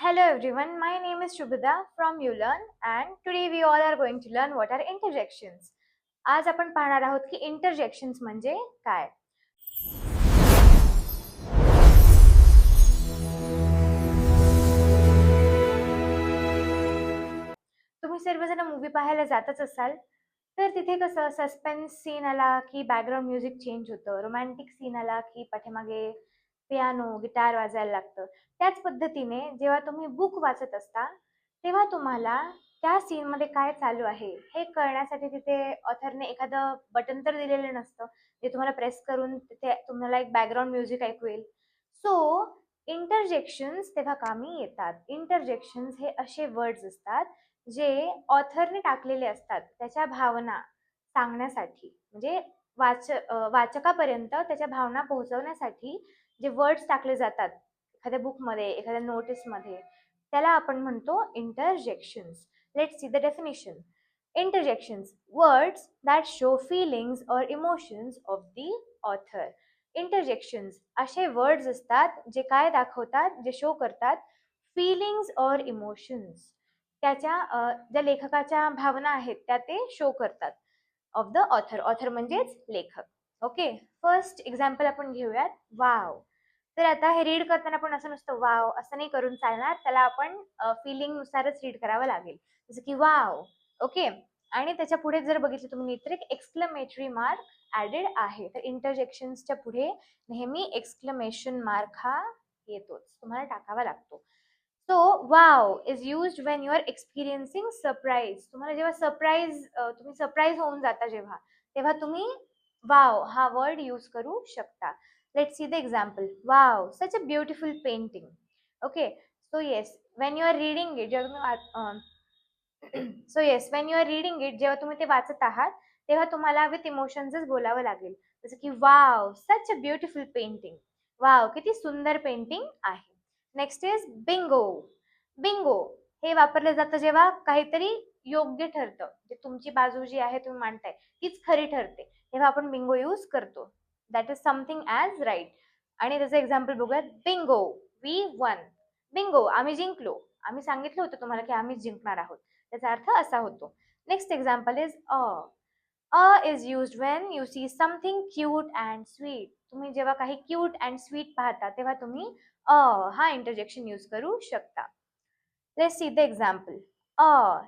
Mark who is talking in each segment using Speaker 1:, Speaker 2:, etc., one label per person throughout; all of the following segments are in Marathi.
Speaker 1: Hello everyone, my name is Shubhida from ULearn and today we all are going to learn what are interjections. आज आपण पाहणार आहोत की इंटरजेक्शन्स म्हणजे काय. तुम्ही सर्वजण मूवी पाहायला जातच असाल तर तिथे कसं सस्पेन्स सीन आला की बॅकग्राऊंड म्युझिक चेंज होतं, रोमॅन्टिक सीन आला की पाठीमागे पियानो गिटार वाजायला लागतं. त्याच पद्धतीने जेव्हा तुम्ही बुक वाचत असता तेव्हा तुम्हाला त्या सीनमध्ये काय चालू आहे हे कळण्यासाठी तिथे ऑथरने एखादं बटन तर दिलेलं नसतं जे तुम्हाला प्रेस करून तिथे तुम्हाला एक बॅकग्राऊंड म्युझिक ऐकू येईल. सो इंटरजेक्शन्स तेव्हा कामी येतात. इंटरजेक्शन्स हे असे वर्ड्स असतात जे ऑथरने टाकलेले असतात त्याच्या भावना सांगण्यासाठी, म्हणजे वाचकापर्यंत त्याच्या भावना पोहोचवण्यासाठी जे वर्ड्स टाकले जातात एखाद्या बुकमध्ये एखाद्या नोटीसमध्ये त्याला आपण म्हणतो interjections. Let's see the definition. Interjections words that show feelings और emotions of the author. Interjections असे वर्ड्स असतात जे काय दाखवतात, जे शो करतात फीलिंग्स और इमोशन्स, त्याच्या ज्या लेखकाच्या भावना आहेत त्या ते शो करतात ऑफ द ऑथर. ऑथर म्हणजेच लेखक. ओके, फर्स्ट एक्झाम्पल आपण घेऊयात. वाव. तर आता हे रीड करताना पण असं नुसतं वाव असं नाही करून चालणार, त्याला आपण फिलिंग नुसारच रीड करावं लागेल. जसं की वाव. ओके, आणि त्याच्या पुढे जर बघितलं तुम्ही नीट तर एक एक्सक्लेमेटरी मार्क ऍडेड आहे. तर इंटरजेक्शन्सच्या पुढे नेहमी एक्सक्लेमेशन मार्क हा येतोच, तुम्हाला टाकावा लागतो. So wow is used when you are experiencing surprise. तुम्हाला जेव्हा तुम्ही सरप्राईज होऊन जाता जेव्हा, तेव्हा तुम्ही वाव हा वर्ड यूज करू शकता. Let's see the example. Wow, such a beautiful painting. Okay, so yes when you are reading it, जेव्हा तुम्ही so yes when you are reading it, जेव्हा तुम्ही ते वाचत आहात तेव्हा तुम्हाला विथ इमोशन्सच बोलावं लागेल. जसं की wow such a beautiful painting. Wow किती सुंदर पेंटिंग आहे. Next is Bingo. बिंगो हे वापरलं जातं जेव्हा काहीतरी योग्य ठरतं, जे तुमची बाजू जी आहे तुम्ही मांडताय तीच खरी ठरते, तेव्हा आपण बिंगो यूज करतो. That is something as right. आणि त्याचं एक्झाम्पल बघूयात. Bingo, we one. बिंगो, आम्ही जिंकलो. आम्ही सांगितलं होतं तुम्हाला की आम्ही जिंकणार आहोत, त्याचा अर्थ असा होतो. Next example is a. Is used when you see something cute and sweet. तुम्ही जेव्हा काही क्यूट अँड स्वीट पाहता तेव्हा तुम्ही हा इंटरजेक्शन यूज करू शकता. Let's see the example.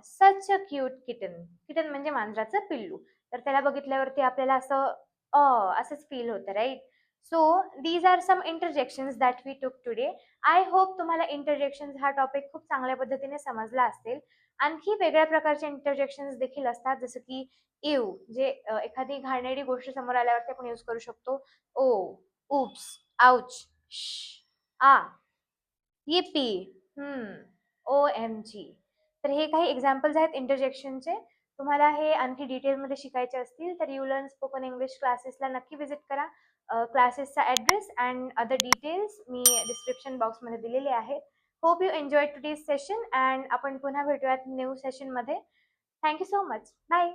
Speaker 1: Such a cute kitten. Kitten म्हणजे मांजराचं पिल्लू. तर त्याला बघितल्यावरती आपल्याला असं असंच फील होतं, right? So these are some interjections that we took today. I hope तुम्हाला इंटरजेक्शन्स हा टॉपिक खूप चांगल्या पद्धतीने समजला असेल. आणखी वेगळ्या प्रकारचे इंटरजेक्शन्स देखील असतात, जसं की इव, जे एखादी घाणेरडी गोष्ट समोर आल्यावरती आपण यूज करू शकतो. ओ, उप्स, आउच, आ, yippee, OMG. तर हे काही एक्झाम्पल्स आहेत इंटरजेक्शनचे. तुम्हाला हे आणखी डिटेलमध्ये शिकायचे असतील तर यू लर्न स्पोकन इंग्लिश क्लासेसला नक्की व्हिजिट करा. क्लासेसचा ॲड्रेस अँड अदर डिटेल्स मी डिस्क्रिप्शन बॉक्समध्ये दिलेले आहेत. Hope you enjoy today's session अँड आपण पुन्हा भेटूयात न्यू सेशनमध्ये. Thank you so much. बाय.